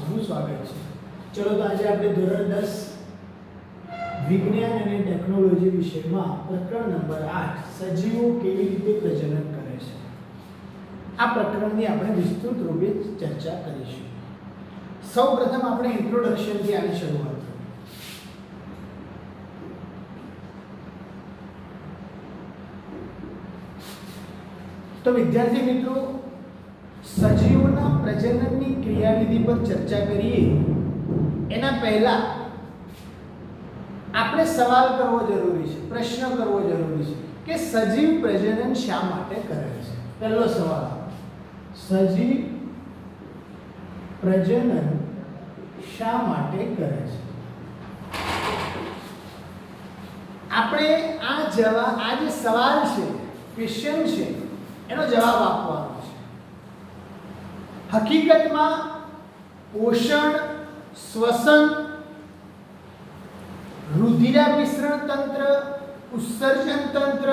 સૌનું સ્વાગત છે। ચલો તો આજે આપણે ધોરણ 10 વિજ્ઞાન અને ટેકનોલોજી વિષયમાં પ્રકરણ નંબર 8 સજીવો કેવી રીતે પ્રજનન કરે છે આ પ્રકરણની આપણે વિસ્તૃત રૂપે ચર્ચા કરીશું। સૌપ્રથમ આપણે ઇન્ટ્રોડક્શન થી આની શરૂઆત કરીએ। તો વિદ્યાર્થી મિત્રો, સજીવોના પ્રજનનની ક્રિયાવિધિ પર ચર્ચા કરીએ એના પહેલા આપણે સવાલ કરવો જરૂરી છે, પ્રશ્ન કરવો જરૂરી છે કે સજીવ પ્રજનન શા માટે કરે છે। પહેલો સવાલ, સજીવ પ્રજનન શા માટે કરે છે? આપણે આ જે સવાલ છે, ક્વેશ્ચન છે, એનો જવાબ આપવાનો છે। હકીકતમાં પોષણ, શ્વસન, રુધિરાભિસરણ તંત્ર, ઉત્સર્જન તંત્ર,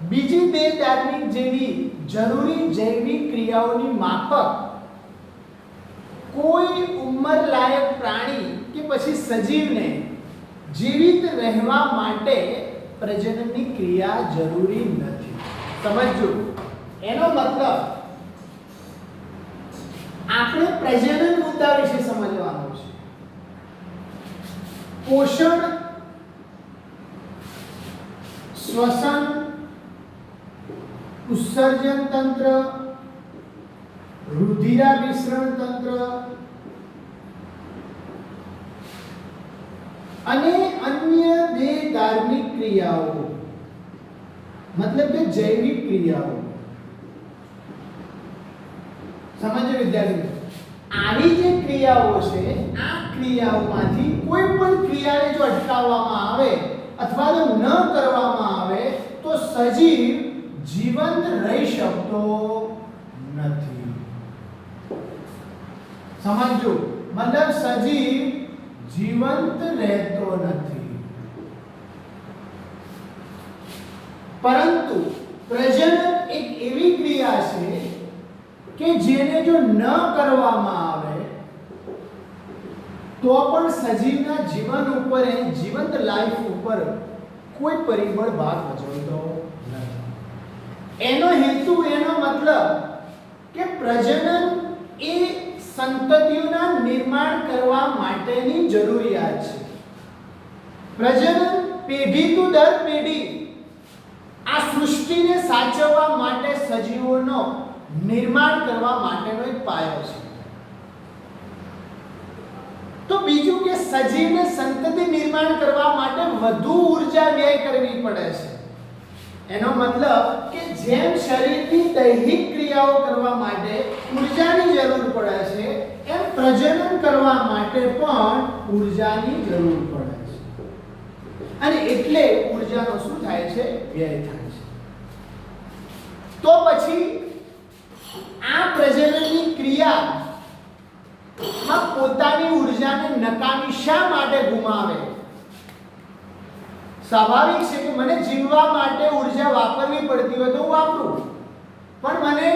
બીજી દેહધાર્મિક જેવી જરૂરી જૈવિક ક્રિયાઓની માફક કોઈ ઉંમરલાયક પ્રાણી કે પછી સજીવને જીવિત રહેવા માટે પ્રજનનની ક્રિયા જરૂરી નથી। સમજો, એનો મતલબ આપણે પ્રજનન મુદ્દા વિશે સમજવાનું છે। પોષણ, શ્વસન, ઉત્સર્જન તંત્ર, રુધિરાભિસરણ તંત્ર અને અન્ય દેહધાર્મિક ક્રિયાઓ, મતલબ કે જૈવિક ક્રિયાઓ। સમજો વિદ્યાર્થીઓ, આવી જે ક્રિયાઓ છે, આ ક્રિયાઓમાંથી કોઈ પણ ક્રિયાને જો અટકાવવામાં આવે અથવા તો ન કરવામાં આવે તો સજીવ જીવંત રહી શકતો નથી। સમજો, મતલબ સજીવ જીવંત રહેતો નથી। પરંતુ પ્રજનન એક એવી ક્રિયા છે કે જેને જો ન કરવામાં આવે તો પણ સજીવના જીવન ઉપર, એની જીવંત લાઈફ ઉપર કોઈ પરિબળ ભાગ ભજવતો નથી। એનો હેતુ, એનો મતલબ કે પ્રજનન એ સંતતિઓના નિર્માણ કરવા માટેની જરૂરિયાત છે। પ્રજનન પેઢી તો દર પેઢી આ સૃષ્ટિને સાચવવા માટે સજીવોનો નિર્માણ કરવા માટેનો એક પાયો છે। તો બીજું કે સજીવને સંતતિ નિર્માણ કરવા માટે વધુ ઊર્જા વ્યય કરવી પડે છે। એનો મતલબ કે જેમ શરીરની દૈહિક ક્રિયાઓ કરવા માટે ઊર્જાની જરૂર પડે છે, એમ પ્રજનન કરવા માટે પણ ઊર્જાની જરૂર પડે છે। અને એટલે ઊર્જાનો શું થાય છે? વ્યય થાય છે। તો પછી આ પ્રજનનની ક્રિયામાં પોતાની ઊર્જાને નકામી શા માટે ગુમાવે? સ્વાભાવિક છે કે મને જીવવા માટે ઊર્જા વાપરવી પડતી હોય તો હું વાપરું, પણ મને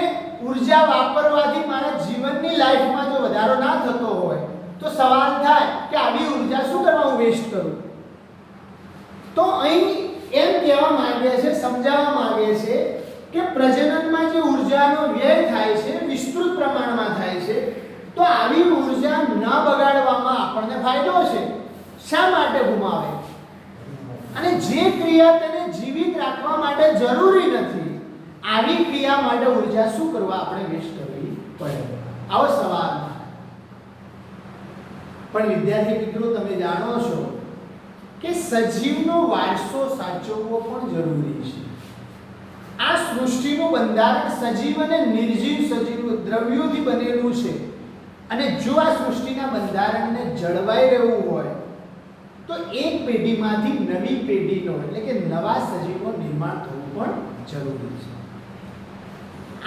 ઊર્જા વાપરવાથી મારા જીવનની લાઈફમાં જો વધારો ના થતો હોય તો સવાલ થાય કે આવી ઊર્જા શું કરવા હું વેસ્ટ કરું? તો અહીં એમ કહેવા માંગે છે, સમજાવવા માંગે છે કે પ્રજનનમાં જે ઊર્જાનો વ્યય થાય છે, વિસ્તૃત પ્રમાણમાં થાય છે, તો આવી ઊર્જા ન બગાડવામાં આપણને ફાયદો છે। શા માટે ગુમાવે? અને જે ક્રિયા તેને જીવિત રાખવા માટે જરૂરી નથી, આવી ક્રિયા માટે ઊર્જા શું કરવા આપણે વેસ્ટ કરવી પડે? આવો સવાલ। પણ વિદ્યાર્થી મિત્રો, તમે જાણો છો કે સજીવનો વારસો સાચવવો પણ જરૂરી છે। આ સૃષ્ટિનું બંધારણ સજીવ અને નિર્જીવ સજીવ દ્રવ્યોથી બનેલું છે, અને જો આ સૃષ્ટિના બંધારણને જળવાઈ રહેવું હોય તો એક પેઢીમાંથી નવી પેઢીનો, એટલે કે નવા સજીવનો નિર્માણ થવું પણ જરૂરી છે।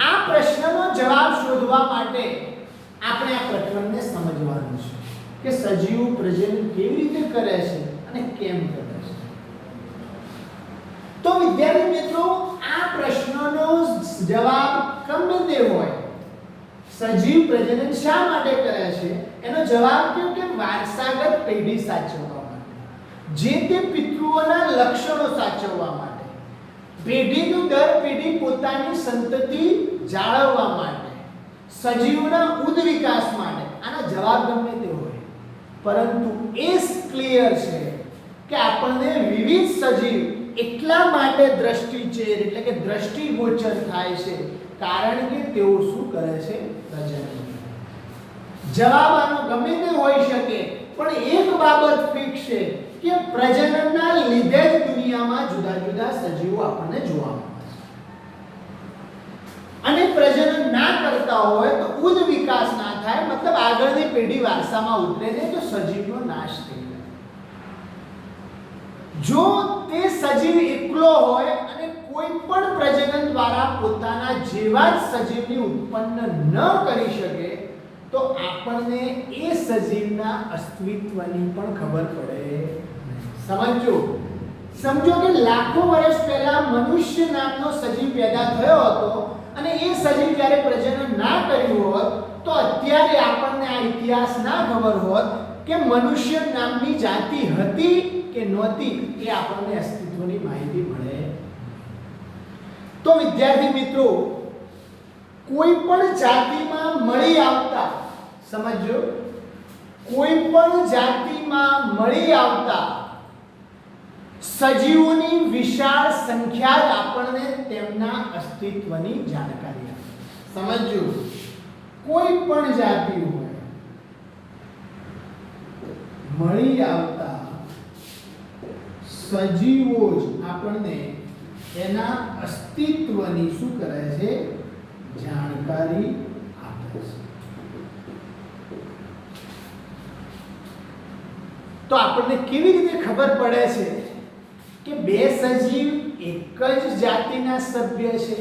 આ પ્રશ્નનો જવાબ શોધવા માટે આપણે આ પ્રકરણને સમજવાનું છે કે સજીવો પ્રજનન કેવી રીતે કરે છે અને કેમ કરે છે। તો વિદ્યાર્થી મિત્રો, આ પ્રશ્નનો જવાબ ગમે તે હોય, સજીવ પ્રજનન શા માટે કરે છે એનો જવાબ કયો કે વારસાગત પેઢી સાચવવા માટે, જે તે પિતૃઓના લક્ષણો સાચવવા માટે, પેઢીનું દર પેઢી પોતાની સંતતિ જાળવવા માટે, સજીવોના ઉદ વિકાસ માટે. આના જવાબ ગમે તે હોય, પરંતુ એ ક્લિયર છે કે આપણને વિવિધ સજીવ એટલા માટે દ્રષ્ટિચેર એટલે કે દ્રષ્ટિગોચર થાય છે કારણ કે તેઓ શું કરે છે? પ્રજનન. જવાબ આનો ગમે તે હોઈ શકે, પણ એક બાબત ફિક્સ છે કે પ્રજનનના લીધે જ દુનિયામાં જુદા જુદા સજીવો આપણને જોવા મળે છે. અને પ્રજનન ના કરતા હોય તો ઉદ વિકાસ ના થાય, મતલબ આગળની પેઢી વારસામાં ઉતરે નહીં, તો સજીવનો નાશ થઈ જાય. જો તે સજીવ એકલો હોય અને કોઈ પણ પ્રજનન દ્વારા પોતાના જેવા જ સજીવની ઉત્પન્ન ન કરી શકે તો આપણને એ સજીવના અસ્તિત્વની પણ ખબર પડે. સમજો કે લાખો વર્ષ પહેલા મનુષ્ય નામનો સજીવ પેદા થયો હતો અને એ સજીવ જ્યારે પ્રજનન ના કર્યું હોત તો અત્યારે આપણને આ ઇતિહાસ ના ખબર હોત કે મનુષ્ય નામની જાતિ હતી કે નહોતી, એ આપણને અસ્તિત્વની માહિતી મળે. તો વિદ્યાર્થી મિત્રો, કોઈ પણ જાતિમાં મળી આવતા, સમજો, કોઈ પણ જાતિમાં મળી આવતા સજીવોની વિશાળ સંખ્યા જ આપણને તેમના અસ્તિત્વની જાણકારી આપે. સમજો, કોઈ પણ જાતિ હોય મળી આવતા સજીવો જ આપણને એના અસ્તિત્વની શું કરે છે? જાણકારી આપે છે. તો આપણને કેવી રીતે ખબર પડે છે કે બે સજીવ એક જ જાતિના સભ્ય છે?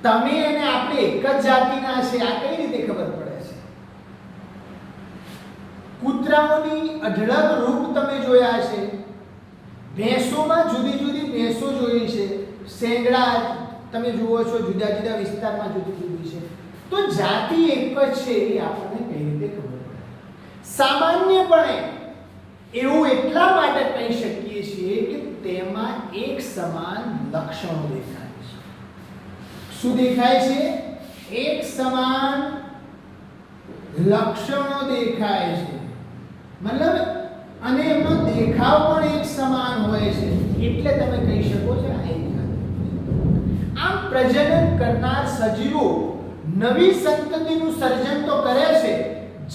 તમે અને આપણે એક જ જાતિના છે, આ કઈ રીતે ખબર પડે છે? કૂતરાઓની અઢળક રૂપ તમે જોયા છે, ભેંસોમાં જુદી જુદી ભેંસો જોઈ છે, શેંગડા તમે જુઓ છો જુદા જુદા વિસ્તારમાં જુદી જુદી છે. તો જાતિ એક જ છે એ આપણને કઈ રીતે ખબર પડે? સામાન્યપણે એવું એટલા માટે કહી શકીએ છીએ કે તેમાં એક સમાન લક્ષણો દેખાય છે. શું દેખાય છે? એક સમાન લક્ષણો દેખાય છે, મતલબ અને એમનો દેખાવ પણ એક સમાન હોય છે, એટલે તમે કહી શકો છો આ એક જાતિ. આમ પ્રજનન કરનાર સજીવો નવી સંતતિનું સર્જન તો કરે છે,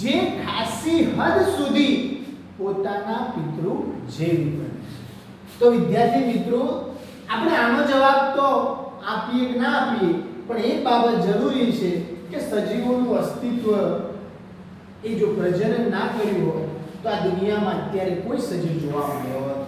જે ખાસી હદ સુધી પોતાના પિતૃ જેવી બને. તો વિદ્યાર્થી મિત્રો, આપણે આનો જવાબ તો આપીએ કે ના આપીએ, પણ એક બાબત જરૂરી છે કે સજીવોનું અસ્તિત્વ એ જો પ્રજનન ના કર્યું હોય તો આ દુનિયામાં અત્યારે કોઈ સજીવ જોવા મળ્યો હોત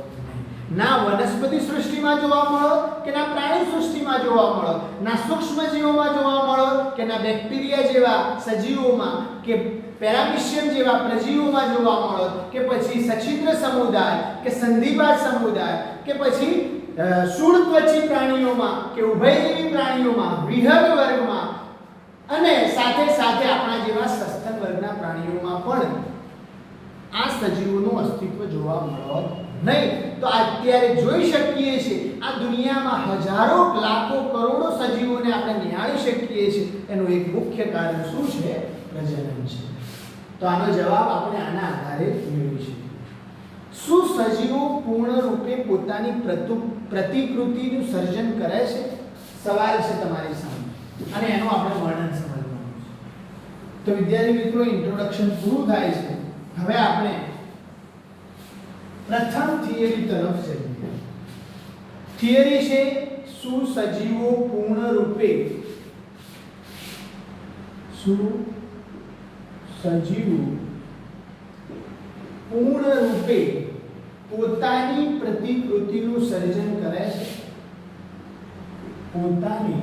ના. વનસ્પતિ સૃષ્ટિમાં જોવા મળો કે ના પ્રાણી સૃષ્ટિમાં જોવા મળો, ના સૂક્ષ્મ જીવોમાં જોવા મળો કે ના બેક્ટેરિયા જેવા સજીવોમાં કે પેરામિશિયમ જેવા પ્રજીવોમાં જોવા મળો કે પછી સછિદ્ર સમુદાય કે સંધિપાત સમુદાય કે પછી શૂળત્વચી પ્રાણીઓમાં કે ઉભયજીવી પ્રાણીઓમાં, વિહંગ વર્ગમાં અને સાથે સાથે આપણા જેવા સસ્તન વર્ગના પ્રાણીઓમાં પણ આ સજીવોનું અસ્તિત્વ જોવા મળે નહીં. તો અત્યારે જોઈ શકીએ છીએ આ દુનિયામાં હજારો લાખો કરોડો સજીવોને આપણે નિહાળી શકીએ છીએ. એનું એક મુખ્ય કારણ શું છે? પ્રજનન છે. તો આનો જવાબ આપણે આના આધારે મેળવીશું. શું સજીવો પૂર્ણ રૂપે પોતાની પ્રતિકૃતિનું સર્જન કરે છે? સવાલ છે તમારી સામે અને એનું આપણે વર્ણન સમજવાનું છે. તો વિદ્યાર્થી મિત્રો, ઇન્ટ્રોડક્શન પૂરું થાય છે. હવે આપણે પ્રથમ થિયરી તરફ જઈએ. થિયરી છે શું સજીવો પૂર્ણ રૂપે પોતાની પ્રતિકૃતિનું સર્જન કરે છે? પોતાની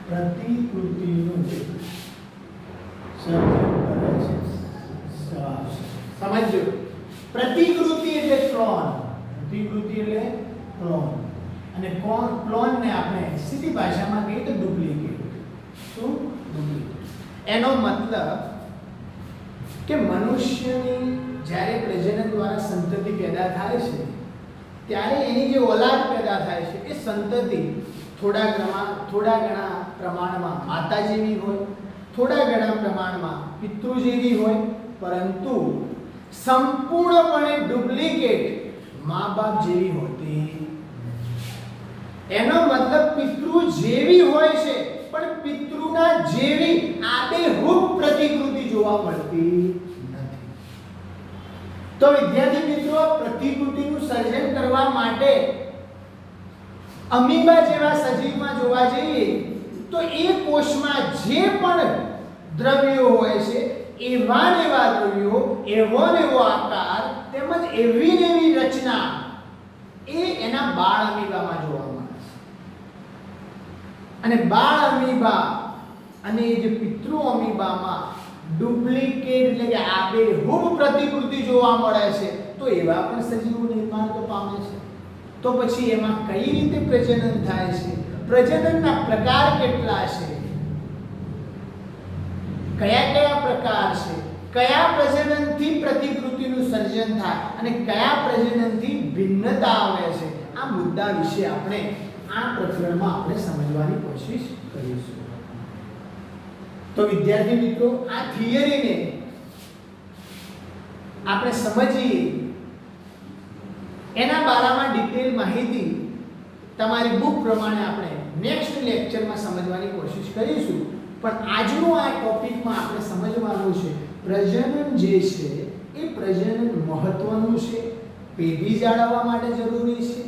પ્રતિકૃતિનું સર્જન કરે છે. સમજો, પ્રતિકૃતિ એટલે ક્લોન. પ્રતિકૃતિ એટલે ક્લોન અને ક્લોન ને આપણે સીધી ભાષામાં કહીએ તો ડુપ્લિકેટ. શું? ડુપ્લિકેટ. એનો મતલબ કે મનુષ્યની જ્યારે પ્રજનન દ્વારા સંતતિ પેદા થાય છે ત્યારે એની જે ઓલાદ પેદા થાય છે એ સંતતિ થોડા ઘણા પ્રમાણમાં માતા જેવી હોય, થોડા ઘણા પ્રમાણમાં પિતૃ જેવી હોય, પરંતુ સંપૂર્ણપણે ડુપ્લિકેટ મા બાપ જેવી હોતી નથી. એનો મતલબ પિતૃ જેવી હોય છે પણ પિતૃના જેવી આબેહૂબ પ્રતિકૃતિ જોવા મળતી નથી. તો વિદ્યાર્થી મિત્રો, પ્રતિકૃતિનું સર્જન કરવા માટે અમીબા જેવા સજીવમાં જોવા જઈએ તો એ કોષમાં જે પણ દ્રવ્યો હોય છે એવા ને એવા દ્રવ્યો, એવો ને એવો આકાર તેમજ એવી ને એવી રચના એ એના બાળ અમીબામાં જોવા મળે છે. અને બાળ અમીબા અને જે પિતૃ અમીબામાં ડુપ્લિકેટ એટલે કે આબેહૂબ પ્રતિકૃતિ જોવા મળે છે, તો એવા પણ સજીવો નિર્માણ તો પામે છે. તો પછી એમાં કઈ રીતે પ્રજનન થાય છે, પ્રજનનના પ્રકાર કેટલા છે, કયા કયા પ્રકાર છે, કયા પ્રજનનથી પ્રતિકૃતિનું સર્જન થાય અને કયા પ્રજનનથી ભિન્નતા આવે છે, આ મુદ્દા વિશે આપણે આ પ્રકરણમાં આપણે સમજવાની કોશિશ કરીશું. તો વિદ્યાર્થી મિત્રો, આ થિયરીને આપણે સમજીએ એના બારામાં ડિટેલ માહિતી તમારી બુક પ્રમાણે આપણે નેક્સ્ટ લેક્ચરમાં સમજવાની કોશિશ કરીશું. પણ આજનો આ ટોપિકમાં આપણે સમજવાનું છે પ્રજનન જે છે એ પ્રજનન મહત્વનું છે, પેઢી જાળવવા માટે જરૂરી છે,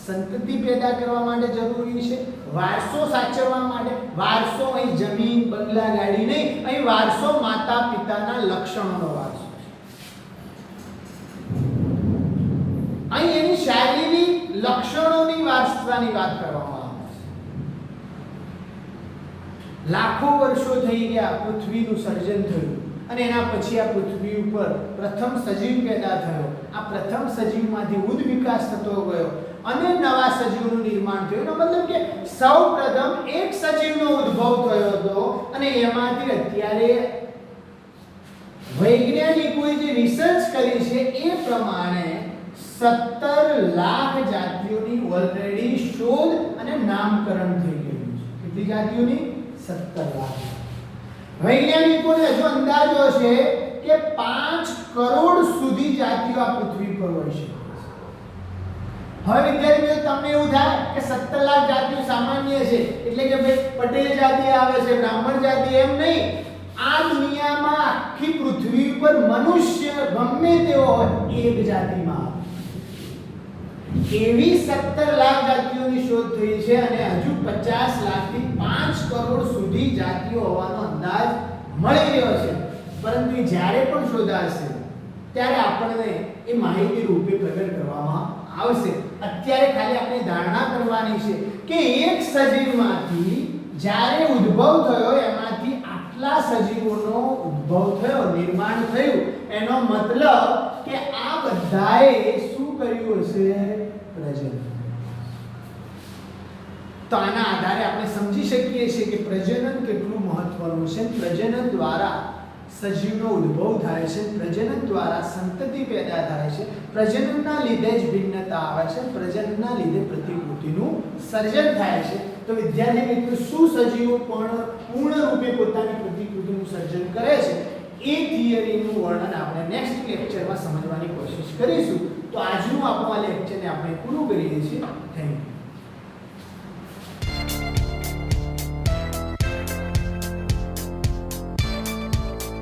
સંતતિ પેદા કરવા માટે જરૂરી છે, વારસો સાચવવા માટે. વારસો અહીં જમીન, બંગલા, ગાડી નહીં, અહીં વારસો માતા પિતાના લક્ષણોનો વારસો છે. અહીં એની શારીરિક લક્ષણોની વારસાની વાત કરવામાં આવે છે. લાખો વર્ષો થઈ ગયા પૃથ્વીનું સર્જન થયું અને એના પછી આ પૃથ્વી ઉપર પ્રથમ સજીવ પેદા થયો. આ પ્રથમ સજીવમાંથી ઉદ વિકાસ થતો ગયો અને નવા સજીવનું નિર્માણ થયું. એનો મતલબ કે સૌપ્રથમ એક સજીવનો ઉદ્ભવ થયો હતો અને એમાંથી અત્યારે વૈજ્ઞાનિકોએ જે રિસર્ચ કરી છે એ પ્રમાણે 17 લાખ જાતિઓની ઓલરેડી શોધ અને નામકરણ થઈ ગયું છે. કેટલી જાતિઓની? 17 લાખ. વૈજ્ઞાનિકોને હજુ અંદાજો છે કે 5 કરોડ સુધી જાતિઓ આ પૃથ્વી પર હોઈ શકે છે. હવે વિદ્યાર્થીઓ, તમને એવું થાય કે 17 લાખ જાતિઓ સામાન્ય છે એટલે કે ભાઈ પટેલ જાતિ આવે છે, બ્રાહ્મણ જાતિ, એમ નહીં. આ દુનિયામાં આખી પૃથ્વી પર મનુષ્ય ગમે તેવો હોય એક જાતિમાં એવી 17 લાખ જાતિઓની શોધ થઈ છે અને હજુ 50 લાખથી 5 કરોડ સુધી જાતિઓ હોવાનો અંદાજ મળી રહ્યો છે. પરંતુ જ્યારે પણ શોધાશે ત્યારે આપણને એ માહિતી રૂપે પ્રગટ કરવામાં આવશે. અત્યારે ખાલી આપણે ધારણા કરવાની છે કે એક સજીવમાંથી જ્યારે ઉદ્ભવ થયો એમાંથી આટલા સજીવોનો ઉદ્ભવ થયો, નિર્માણ થયું. એનો મતલબ કે આ બધાએ શું કર્યું હશે? પ્રજનન. તો આના આધારે આપણે સમજી શકીએ છીએ કે પ્રજનન કેટલું મહત્વનું છે. પ્રજનન દ્વારા સજીવનો ઉદ્ભવ થાય છે, પ્રજનન દ્વારા સંતતિ પેદા થાય છે, પ્રજનનના લીધે જ ભિન્નતા આવે છે, પ્રજનનના લીધે પ્રતિકૃતિનું સર્જન થાય છે. તો વિદ્યાર્થી મિત્રો, શું સજીવો પણ પૂર્ણ રૂપે પોતાની પ્રતિકૃતિનું સર્જન કરે છે એ થિયરીનું વર્ણન આપણે નેક્સ્ટ લેક્ચરમાં સમજવાની કોશિશ કરીશું. તો આજનું આપણું આ લેક્ચરને આપણે પૂરું કરીએ છીએ. Thank you.